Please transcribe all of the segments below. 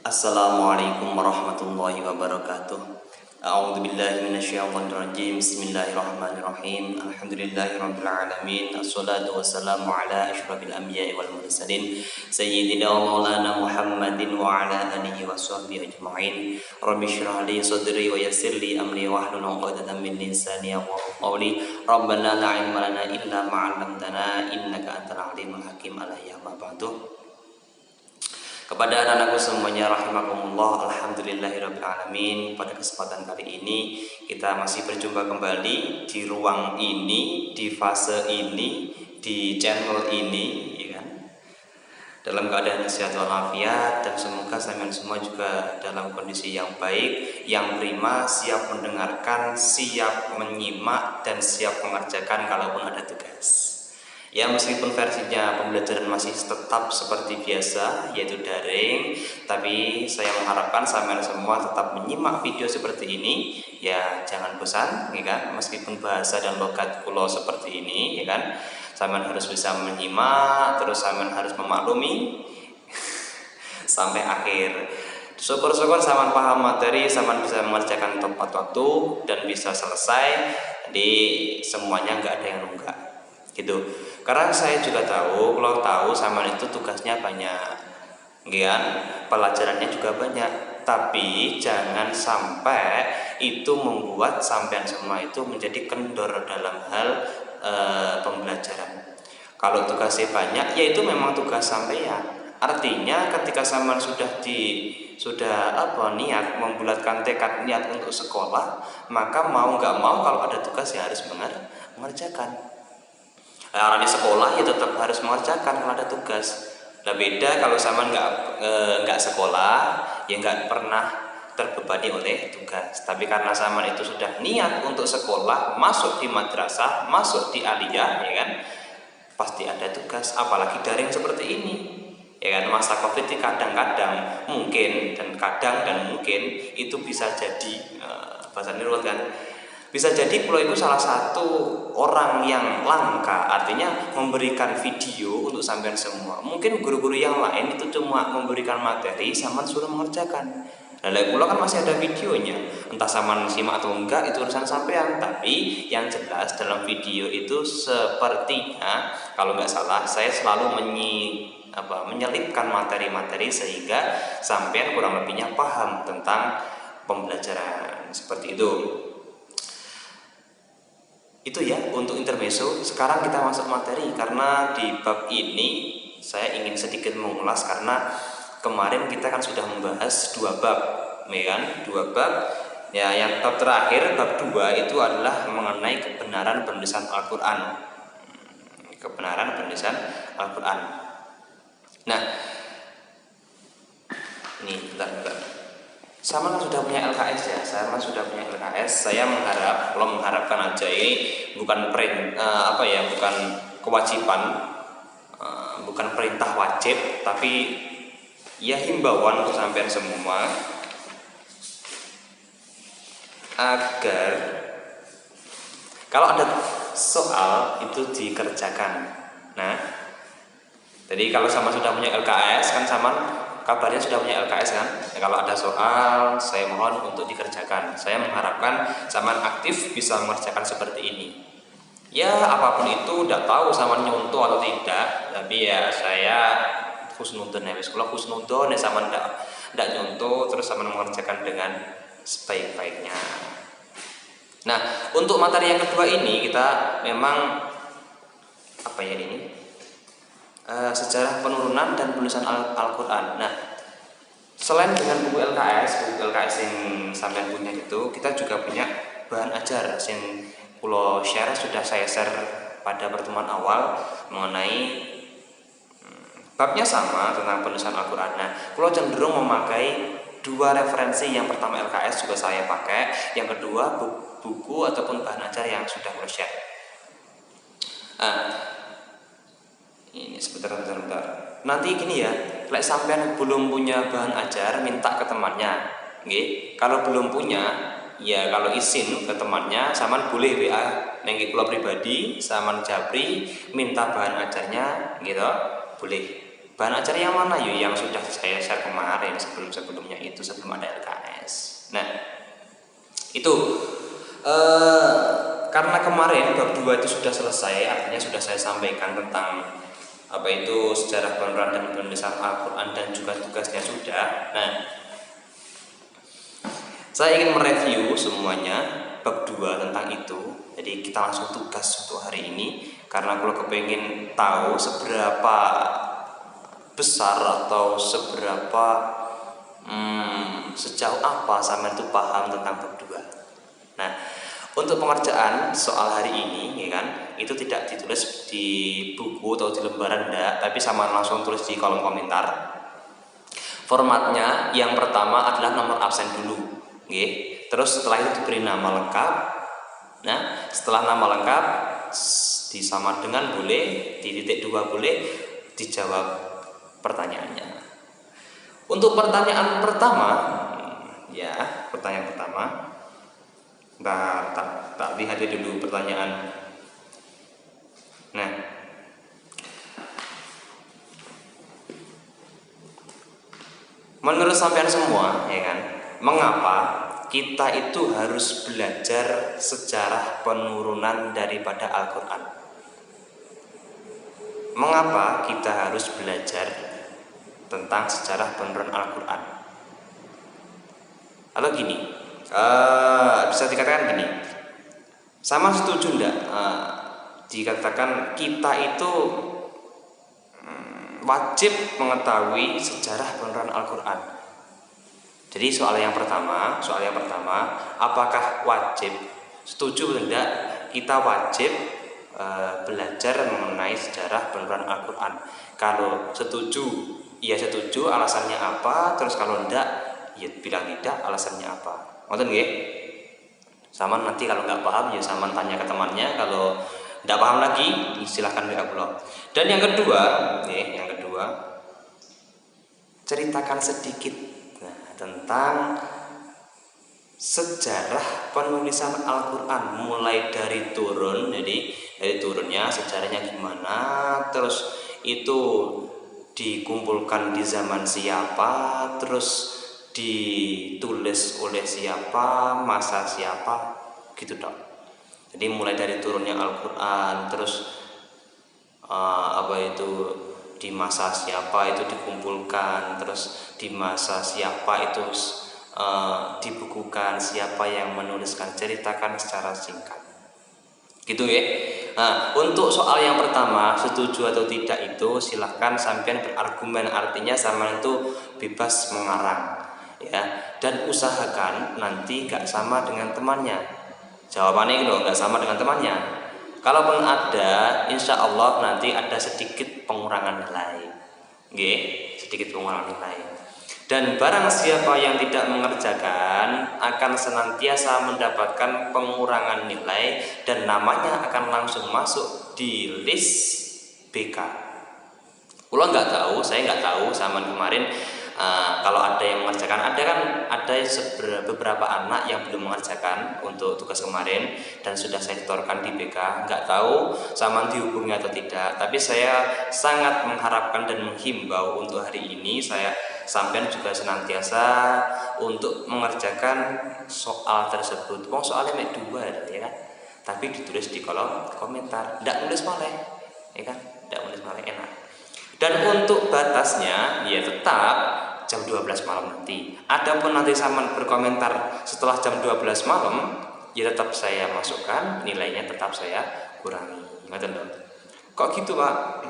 Assalamualaikum warahmatullahi wabarakatuh. A'udzu billahi minasyaitonir rajim. Bismillahirrahmanirrahim. Alhamdulillahirabbil alamin. Assalatu wassalamu ala asyrofil anbiya'i wal mursalin sayyidina wa maulana Muhammadin wa ala alihi washabbihi ajmain. Rabbi shrah li sadri wa yassir li amri wahlul 'uqdatam min lisani yafqahu qawli. Rabbana la ilma lana illa ma 'allamtana innaka antal alimul hakim. Alayhi wa ba'du. Kepada anak-anakku semuanya rahimakumullah, alhamdulillahirabbil alamin. Pada kesempatan kali ini kita masih berjumpa kembali di ruang ini, di fase ini, di channel ini, ya kan? Dalam keadaan sehat walafiat, dan semoga kalian semua juga dalam kondisi yang baik, yang prima, siap mendengarkan, siap menyimak, dan siap mengerjakan kalaupun ada tugas. Ya, meskipun versinya pembelajaran masih tetap seperti biasa, yaitu daring, tapi saya mengharapkan sampean semua tetap menyimak video seperti ini. Ya, jangan bosan, ya kan? Meskipun bahasa dan logat kulo seperti ini, ya kan? Sampean harus bisa menyimak, terus sampean harus memaklumi sampai akhir. Syukur-syukur sampean paham materi, sampean bisa mengerjakan tepat waktu dan bisa selesai. Jadi semuanya nggak ada yang nunggak, gitu. Karena saya juga tahu, kalau tahu sampean itu tugasnya banyak, kan? Pelajarannya juga banyak. Tapi jangan sampai itu membuat sampean semua itu menjadi kendor dalam hal pembelajaran. Kalau tugasnya banyak, ya itu memang tugas sampean. Artinya ketika sampean sudah niat membulatkan tekad niat untuk sekolah, maka mau nggak mau kalau ada tugas ya harus mengerjakan. Orang di sekolah ya tetap harus mengerjakan kalau ada tugas. Nah, beda kalau sama nggak sekolah, ya nggak pernah terbebani oleh tugas. Tapi karena sama itu sudah niat untuk sekolah, masuk di madrasah, masuk di aliyah, ya kan, pasti ada tugas. Apalagi daring seperti ini, ya kan. Masa COVID ini kadang-kadang mungkin dan mungkin itu bisa jadi bahasa nurut kan. Bisa jadi pulau itu salah satu orang yang langka, artinya memberikan video untuk sampean semua. Mungkin guru-guru yang lain itu cuma memberikan materi, sampean suruh mengerjakan. Nah, pulau kan masih ada videonya. Entah sampean simak atau enggak itu urusan sampean. Tapi yang jelas dalam video itu sepertinya, kalau nggak salah, saya selalu menyelipkan materi-materi sehingga sampean kurang lebihnya paham tentang pembelajaran seperti itu. Itu ya untuk intermezzo. Sekarang kita masuk materi, karena di bab ini saya ingin sedikit mengulas karena kemarin kita kan sudah membahas dua bab, ya kan? Dua bab. Ya, yang bab terakhir, bab 2 itu adalah mengenai kebenaran penulisan Al-Qur'an. Kebenaran penulisan Al-Qur'an. Nah, ini bentar. Sama kan sudah punya LKS ya, Saya mengharapkan aja, ini bukan bukan kewajiban, bukan perintah wajib, tapi ya himbauan untuk sampean semua agar kalau ada soal itu dikerjakan. Nah, jadi kalau sama sudah punya LKS kan, sama kabarnya sudah punya LKS kan. Kalau ada soal, saya mohon untuk dikerjakan. Saya mengharapkan zaman aktif bisa mengerjakan seperti ini. Ya, apapun itu, tidak tahu sama nyontoh atau tidak, tapi ya saya husnudon ya. Kalau husnudon ya sama tidak nyontoh, terus sama mengerjakan dengan sebaik-baiknya. Nah, untuk materi yang kedua ini kita memang sejarah penurunan dan penulisan Al-Qur'an. Nah, selain dengan buku LKS yang sampean punya itu, kita juga punya bahan ajar yang sudah saya share pada pertemuan awal mengenai babnya sama tentang penulisan Al-Qur'an. Nah, pulau cenderung memakai dua referensi. Yang pertama LKS juga saya pakai, yang kedua buku ataupun bahan ajar yang sudah saya share. Ini sebentar. Nanti gini ya, like sampean belum punya bahan ajar, minta ke temannya. Nggih, kalau belum punya, ya kalau izin ke temannya, sampean boleh WA nang kula pribadi, sampean japri minta bahan ajarnya gitu. Boleh. Bahan ajar yang mana yuk? Yang sudah saya share kemarin sebelum-sebelumnya itu, sebelum ada LKS. Nah, itu karena kemarin bab 2 itu sudah selesai, artinya sudah saya sampaikan tentang apa itu sejarah penurunan dan penulisan Al-Quran dan juga tugasnya sudah. Nah, saya ingin mereview semuanya bab 2 tentang itu. Jadi kita langsung tugas untuk hari ini, karena kalau kepengen tahu seberapa besar atau seberapa sejauh apa sama itu paham tentang bab 2. Nah, untuk pengerjaan soal hari ini, ya kan, itu tidak ditulis di buku atau di lembaran enggak, tapi sama langsung tulis di kolom komentar. Formatnya yang pertama adalah nomor absen dulu, okay. Terus setelah itu diberi nama lengkap. Nah, setelah nama lengkap disama dengan boleh, di titik 2 boleh, dijawab pertanyaannya. Untuk pertanyaan pertama, ya, pertanyaan pertama. Tak lihat dulu pertanyaan. Nah, menurut sampean semua, ya kan, mengapa kita itu harus belajar sejarah penurunan daripada Al-Quran? Mengapa kita harus belajar tentang sejarah penurunan Al-Quran? Atau gini, bisa dikatakan gini, sama setuju enggak dikatakan kita itu wajib mengetahui sejarah penurunan Al-Quran? Jadi soal yang pertama, apakah wajib? Setuju atau enggak kita wajib belajar mengenai sejarah penurunan Al-Quran? Kalau setuju, ya setuju, alasannya apa? Terus kalau enggak, ya bilang tidak, alasannya apa? Ngoten nggih? Sama nanti kalau nggak paham ya sama tanya ke temannya, kalau nggak paham lagi silahkan WA blog. Dan yang kedua, ceritakan sedikit tentang sejarah penulisan Al-Quran, mulai dari turun, jadi dari turunnya sejarahnya gimana, terus itu dikumpulkan di zaman siapa, terus ditulis oleh siapa, masa siapa, gitu dong. Jadi mulai dari turunnya Al-Quran, terus di masa siapa itu dikumpulkan, terus di masa siapa itu dibukukan, siapa yang menuliskan, ceritakan secara singkat, gitu ya. Nah, untuk soal yang pertama, setuju atau tidak itu silahkan sampean berargumen, artinya sama itu bebas mengarang, ya, dan usahakan nanti gak sama dengan temannya. Jawabannya itu gak sama dengan temannya. Kalaupun ada, insya Allah nanti ada sedikit pengurangan nilai, sedikit pengurangan nilai. Dan barang siapa yang tidak mengerjakan akan senantiasa mendapatkan pengurangan nilai dan namanya akan langsung masuk di list BK. Saya nggak tahu sama kemarin. Kalau ada yang mengerjakan, ada beberapa anak yang belum mengerjakan untuk tugas kemarin dan sudah saya setorkan di BK. Nggak tahu sama dihubungi atau tidak, tapi saya sangat mengharapkan dan menghimbau untuk hari ini sampean juga senantiasa untuk mengerjakan soal tersebut. Soalnya mek 2 ya kan, tapi ditulis di kolom komentar, ndak nulis maleh, ya kan, ndak nulis maleh, enak. Dan untuk batasnya ya tetap jam 12 malam nanti. Adapun nanti sama berkomentar setelah jam 12 malam, ya tetap saya masukkan, nilainya tetap saya kurangi. Ngoten lho. Kok gitu, Pak?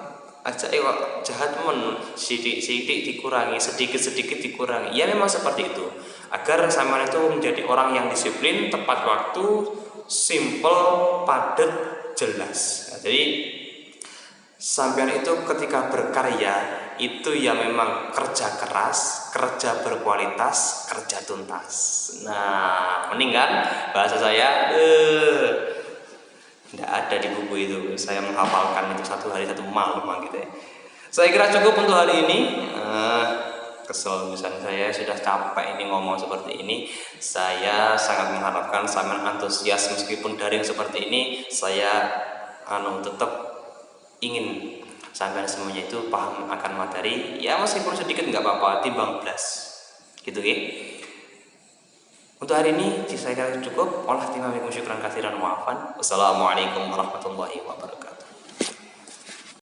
Aja kok jahat sidik-sidik dikurangi, sedikit-sedikit dikurangi. Ya memang seperti itu. Agar sama itu menjadi orang yang disiplin, tepat waktu, simple, padat, jelas. Jadi sampean itu ketika berkarya itu ya memang kerja keras, kerja berkualitas, kerja tuntas. Nah, mending kan bahasa saya tidak ada di buku itu. Saya menghafalkan itu 1 hari 1 malam gitu ya. Saya kira cukup untuk hari ini. Kesel misalnya saya sudah capek ini ngomong seperti ini. Saya sangat mengharapkan sampean antusias meskipun daring seperti ini. Saya tetap ingin sampai semuanya itu paham akan materi, ya meskipun sedikit nggak apa-apa, timbang belas gitu ya. Untuk hari ini saya kira cukup. Syukran katsiran wa afwan. Wassalamualaikum warahmatullahi wabarakatuh.